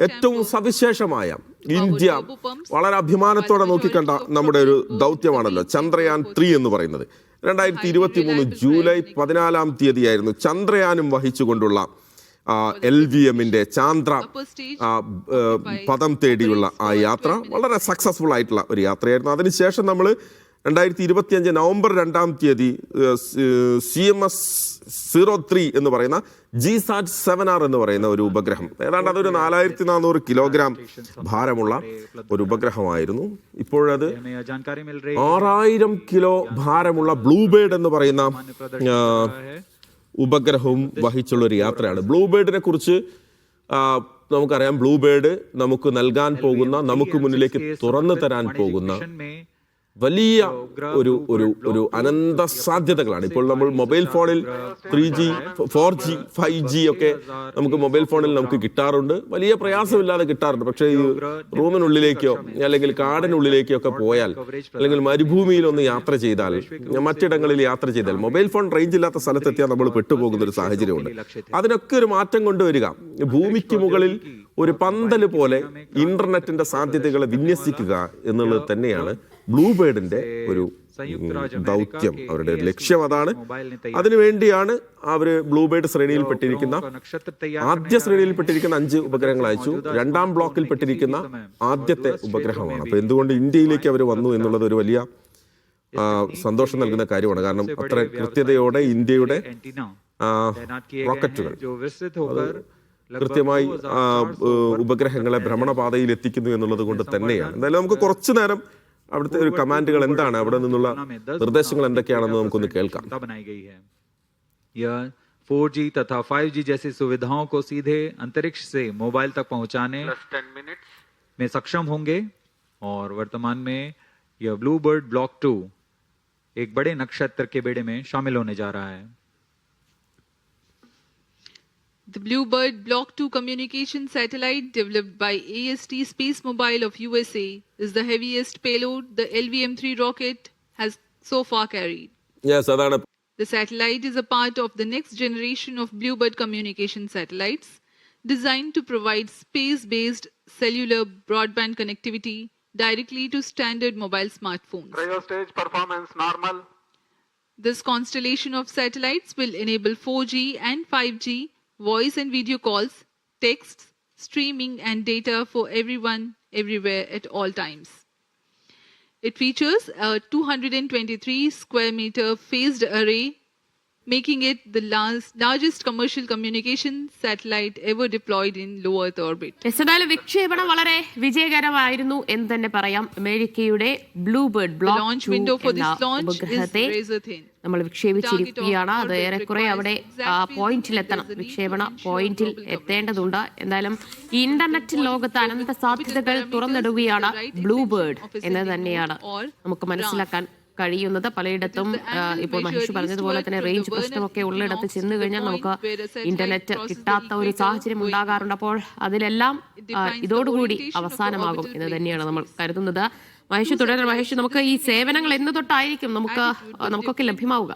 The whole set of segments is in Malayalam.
ഏറ്റവും സവിശേഷമായ ഇന്ത്യ വളരെ അഭിമാനത്തോടെ നോക്കിക്കണ്ട നമ്മുടെ ഒരു ദൗത്യമാണല്ലോ ചന്ദ്രയാൻ 3 എന്ന് പറയുന്നത്. 2023 ജൂലൈ 14 ചന്ദ്രയാനും വഹിച്ചുകൊണ്ടുള്ള LVMന്റെ ചാന്ദ്ര പദം തേടിയുള്ള ആ യാത്ര വളരെ സക്സസ്ഫുൾ ആയിട്ടുള്ള ഒരു യാത്രയായിരുന്നു. അതിനുശേഷം നമ്മൾ 2025 നവംബർ 2 CMS-03 എന്ന് പറയുന്ന GSAT-7R എന്ന് പറയുന്ന ഒരു ഉപഗ്രഹം, ഏതാണ്ട് അതൊരു 4400 കിലോഗ്രാം ഭാരമുള്ള ഒരു ഉപഗ്രഹമായിരുന്നു. ഇപ്പോഴത് 6000 കിലോ ഭാരമുള്ള ബ്ലൂബേർഡ് എന്ന് പറയുന്ന ഉപഗ്രഹവും വഹിച്ചുള്ള ഒരു യാത്രയാണ്. ബ്ലൂബേർഡിനെ കുറിച്ച് നമുക്കറിയാം. ബ്ലൂബേർഡ് നമുക്ക് നൽകാൻ പോകുന്ന, നമുക്ക് മുന്നിലേക്ക് തുറന്നു തരാൻ പോകുന്ന വലിയ ഒരു അനന്ത സാധ്യതകളാണ്. ഇപ്പോൾ നമ്മൾ മൊബൈൽ ഫോണിൽ 3G 4G 5G ഒക്കെ നമുക്ക് മൊബൈൽ ഫോണിൽ നമുക്ക് കിട്ടാറുണ്ട്, വലിയ പ്രയാസമില്ലാതെ കിട്ടാറുണ്ട്. പക്ഷേ ഈ റൂമിനുള്ളിലേക്കോ അല്ലെങ്കിൽ കാടിനുള്ളിലേക്കോ ഒക്കെ പോയാൽ, അല്ലെങ്കിൽ മരുഭൂമിയിലൊന്ന് യാത്ര ചെയ്താൽ, മറ്റിടങ്ങളിൽ യാത്ര ചെയ്താൽ, മൊബൈൽ ഫോൺ റേഞ്ച് ഇല്ലാത്ത സ്ഥലത്തെത്തിയാൽ നമ്മൾ പെട്ടുപോകുന്ന ഒരു സാഹചര്യമുണ്ട്. അതിനൊക്കെ ഒരു മാറ്റം കൊണ്ടുവരിക, ഭൂമിക്ക് മുകളിൽ ഒരു പന്തല് പോലെ ഇന്റർനെറ്റിന്റെ സാധ്യതകളെ വിന്യസിക്കുക എന്നുള്ളത് തന്നെയാണ് ബ്ലൂബേർഡിന്റെ ഒരു ദൗത്യം. അവരുടെ ലക്ഷ്യം അതാണ്. അതിനുവേണ്ടിയാണ് അവര് ബ്ലൂബേർഡ് ആദ്യ ശ്രേണിയിൽപ്പെട്ടിരിക്കുന്ന 5 ഉപഗ്രഹങ്ങൾ അയച്ചു. 2ാം ബ്ലോക്കിൽപ്പെട്ടിരിക്കുന്ന ആദ്യത്തെ ഉപഗ്രഹമാണ്. അപ്പൊ എന്തുകൊണ്ട് ഇന്ത്യയിലേക്ക് അവർ വന്നു എന്നുള്ളത് ഒരു വലിയ സന്തോഷം നൽകുന്ന കാര്യമാണ്. കാരണം അത്ര കൃത്യതയോടെ ഇന്ത്യയുടെ റോക്കറ്റുകൾ കൃത്യമായി ഉപഗ്രഹങ്ങളെ ഭ്രമണപാതയിൽ എത്തിക്കുന്നു എന്നുള്ളത് കൊണ്ട് തന്നെയാണ്. എന്തായാലും നമുക്ക് കുറച്ചു നേരം അവിടുത്തെ ഒരു കമാൻഡുകൾ എന്താണ്, അവിടെ നിന്നുള്ള നിർദ്ദേശങ്ങൾ എന്തൊക്കെയാണെന്ന് നമുക്കൊന്ന് കേൾക്കാം. 4G तथा 5G जैसी सुविधाओं को सीधे अंतरिक्ष से मोबाइल तक पहुंचाने में सक्षम होंगे और वर्तमान में यह ब्लूबर्ड ब्लॉक 2 एक बड़े नक्षत्र के बेड़े में शामिल होने जा रहा है. The Bluebird Block 2 communication satellite developed by AST Space Mobile of USA is the heaviest payload the LVM-3 rocket has so far carried. Yes, adana. The satellite is a part of the next generation of Bluebird communication satellites designed to provide space-based cellular broadband connectivity directly to standard mobile smartphones. Cryo stage performance normal. This constellation of satellites will enable 4G and 5G voice and video calls, texts, streaming and data for everyone, everywhere at all times. It features a 223 square meter phased array, making it the largest commercial communication satellite ever deployed in low Earth orbit. എന്തായാലും വിക്ഷേപണം വളരെ വിജയകരമായിരുന്നു എന്ന് തന്നെ പറയാം. അമേരിക്കയുടെ ബ്ലൂബേർഡ് ബ്ലോക്ക് 2 എന്ന ഉപഗ്രഹത്തെ നമ്മൾ വിക്ഷേപിച്ചിരിക്കുകയാണ്. അത് ഏറെക്കുറെ അവിടെ പോയിന്റിലെത്തണം, വിക്ഷേപണ പോയിന്റിൽ എത്തേണ്ടതുണ്ട്. എന്തായാലും ഈ ഇന്റർനെറ്റ് ലോകത്ത് അനന്ത സാധ്യതകൾ തുറന്നിടുകയാണ് ബ്ലൂബേർഡ് എന്ന് തന്നെയാണ് നമുക്ക് മനസ്സിലാക്കാൻ കഴിയുന്നത്. പലയിടത്തും ഇപ്പോൾ മഹേഷ് പറഞ്ഞതുപോലെ തന്നെ റേഞ്ച് പ്രശ്നമൊക്കെ ഉള്ളിടത്ത് ചെന്ന് കഴിഞ്ഞാൽ നമുക്ക് ഇന്റർനെറ്റ് കിട്ടാത്ത ഒരു സാഹചര്യം ഉണ്ടാകാറുണ്ട്. അപ്പോൾ അതിലെല്ലാം ഇതോടുകൂടി അവസാനമാകും എന്ന് തന്നെയാണ് നമ്മൾ കരുതുന്നത്. മഹേഷ് തുടരണം. മഹേഷ്, നമുക്ക് ഈ സേവനങ്ങൾ എന്ന് തൊട്ടായിരിക്കും നമുക്കൊക്കെ ലഭ്യമാവുക?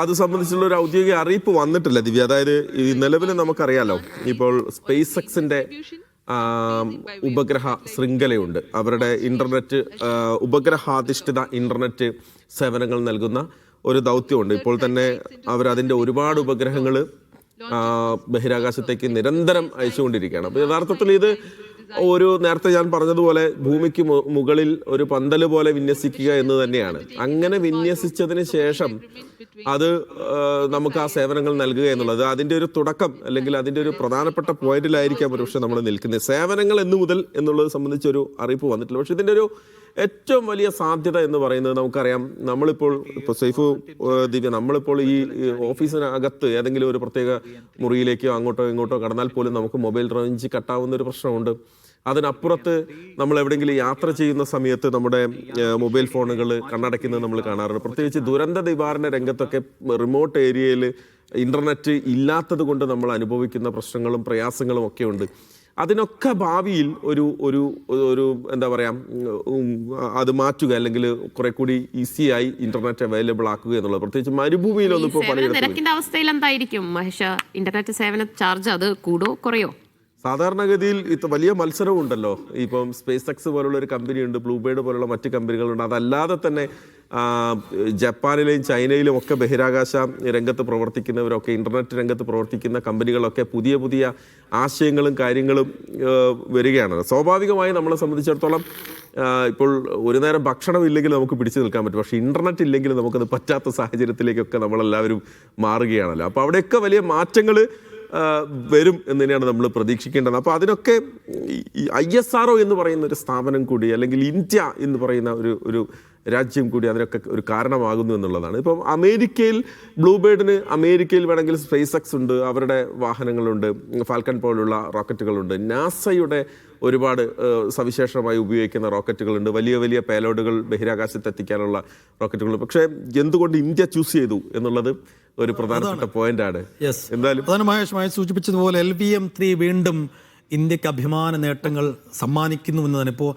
അത് സംബന്ധിച്ചുള്ള ഒരു ഔദ്യോഗിക അറിയിപ്പ് വന്നിട്ടില്ല ദിവ്യ. അതായത് ഈ നിലവിൽ നമുക്കറിയാലോ, ഇപ്പോൾ സ്പേസ് എക്സിന്റെ ഉപഗ്രഹ ശൃംഖലയുണ്ട്. അവരുടെ ഇന്റർനെറ്റ് ഉപഗ്രഹാധിഷ്ഠിത ഇന്റർനെറ്റ് സേവനങ്ങൾ നൽകുന്ന ഒരു ദൗത്യമുണ്ട്. ഇപ്പോൾ തന്നെ അവരതിൻ്റെ ഒരുപാട് ഉപഗ്രഹങ്ങൾ ബഹിരാകാശത്തേക്ക് നിരന്തരം അയച്ചുകൊണ്ടിരിക്കുകയാണ്. അപ്പോൾ യഥാർത്ഥത്തിൽ ഇത് നേരത്തെ ഞാൻ പറഞ്ഞതുപോലെ ഭൂമിക്ക് മുകളിൽ ഒരു പന്തല് പോലെ വിന്യസിക്കുക എന്ന് തന്നെയാണ്. അങ്ങനെ വിന്യസിച്ചതിന് ശേഷം അത് നമുക്ക് ആ സേവനങ്ങൾ നൽകുക എന്നുള്ളത് അതിൻ്റെ ഒരു തുടക്കം, അല്ലെങ്കിൽ അതിൻ്റെ ഒരു പ്രധാനപ്പെട്ട പോയിന്റിലായിരിക്കാം ഒരുപക്ഷെ നമ്മൾ നിൽക്കുന്നത്. സേവനങ്ങൾ എന്ന് മുതൽ എന്നുള്ളത് സംബന്ധിച്ചൊരു അറിയിപ്പ് വന്നിട്ടില്ല. പക്ഷെ ഇതിൻ്റെ ഒരു ഏറ്റവും വലിയ സാധ്യത എന്ന് പറയുന്നത് നമുക്കറിയാം. ഇപ്പോൾ സൈഫു ദിവ്യ, നമ്മളിപ്പോൾ ഈ ഓഫീസിനകത്ത് ഏതെങ്കിലും ഒരു പ്രത്യേക മുറിയിലേക്കോ അങ്ങോട്ടോ ഇങ്ങോട്ടോ കടന്നാൽ പോലും നമുക്ക് മൊബൈൽ റേഞ്ച് കട്ടാവുന്ന ഒരു പ്രശ്നമുണ്ട്. അതിനപ്പുറത്ത് നമ്മൾ എവിടെയെങ്കിലും യാത്ര ചെയ്യുന്ന സമയത്ത് നമ്മുടെ മൊബൈൽ ഫോണുകൾ കണ്ണടയ്ക്കുന്നത് നമ്മൾ കാണാറുണ്ട്. പ്രത്യേകിച്ച് ദുരന്ത നിവാരണ രംഗത്തൊക്കെ റിമോട്ട് ഏരിയയിൽ ഇന്റർനെറ്റ് ഇല്ലാത്തത് കൊണ്ട് നമ്മൾ അനുഭവിക്കുന്ന പ്രശ്നങ്ങളും പ്രയാസങ്ങളും ഒക്കെ ഉണ്ട്. അതിനൊക്കെ ഭാവിയിൽ ഒരു എന്താ പറയാ, അത് മാറ്റുക, അല്ലെങ്കിൽ കുറെ കൂടി ഈസിയായി ഇന്റർനെറ്റ് അവൈലബിൾ ആക്കുക എന്നുള്ളത്. പ്രത്യേകിച്ച് മരുഭൂമിയിലൊന്നും ഇപ്പോൾ നിരക്കിന്റെ അവസ്ഥയിൽ എന്തായിരിക്കും മഹേഷ്? ഇന്റർനെറ്റ് സേവന ചാർജ് അത് കൂടോ കുറയോ? സാധാരണഗതിയിൽ ഇത് വലിയ മത്സരവും ഉണ്ടല്ലോ. ഇപ്പം സ്പേസ് എക്സ് പോലുള്ള ഒരു കമ്പനിയുണ്ട്, ബ്ലൂബേർഡ് പോലുള്ള മറ്റ് കമ്പനികളുണ്ട്. അതല്ലാതെ തന്നെ ജപ്പാനിലെയും ചൈനയിലും ഒക്കെ ബഹിരാകാശ രംഗത്ത് പ്രവർത്തിക്കുന്നവരൊക്കെ, ഇന്റർനെറ്റ് രംഗത്ത് പ്രവർത്തിക്കുന്ന കമ്പനികളൊക്കെ പുതിയ പുതിയ ആശയങ്ങളും കാര്യങ്ങളും വരികയാണ്. സ്വാഭാവികമായി നമ്മളെ സംബന്ധിച്ചിടത്തോളം ഇപ്പോൾ ഒരു നേരം ഭക്ഷണം ഇല്ലെങ്കിൽ നമുക്ക് പിടിച്ചു നിൽക്കാൻ പറ്റും. പക്ഷേ ഇൻ്റർനെറ്റ് ഇല്ലെങ്കിൽ നമുക്കത് പറ്റാത്ത സാഹചര്യത്തിലേക്കൊക്കെ നമ്മളെല്ലാവരും മാറുകയാണല്ലോ. അപ്പോൾ അവിടെയൊക്കെ വലിയ മാറ്റങ്ങൾ വരും എന്ന് തന്നെയാണ് നമ്മൾ പ്രതീക്ഷിക്കേണ്ടത്. അപ്പോൾ അതിനൊക്കെ ഈ ISRO എന്ന് പറയുന്ന ഒരു സ്ഥാപനം കൂടി, അല്ലെങ്കിൽ ഇന്ത്യ എന്ന് പറയുന്ന ഒരു രാജ്യം കൂടി അതിനൊക്കെ ഒരു കാരണമാകുന്നു എന്നുള്ളതാണ്. ഇപ്പം അമേരിക്കയിൽ ബ്ലൂബേർഡിന് അമേരിക്കയിൽ വേണമെങ്കിൽ സ്പേസ് എക്സ് ഉണ്ട്, അവരുടെ വാഹനങ്ങളുണ്ട്, ഫാൽക്കൺ പോലുള്ള റോക്കറ്റുകളുണ്ട്. നാസയുടെ ഒരുപാട് സവിശേഷമായി ഉപയോഗിക്കുന്ന റോക്കറ്റുകളുണ്ട്, വലിയ വലിയ പേലോഡുകൾ ബഹിരാകാശത്ത് എത്തിക്കാനുള്ള റോക്കറ്റുകൾ. പക്ഷേ എന്തുകൊണ്ട് ഇന്ത്യ ചൂസ് ചെയ്തു എന്നുള്ളത് ഒരു പ്രധാനപ്പെട്ട പോയിന്റാണ്. എന്തായാലും പ്രധാനമായി സൂചിപ്പിച്ചതുപോലെ LVM-3 വീണ്ടും ഇന്ത്യക്ക് അഭിമാന നേട്ടങ്ങൾ സമ്മാനിക്കുന്നു എന്ന് തന്നെ ഇപ്പോൾ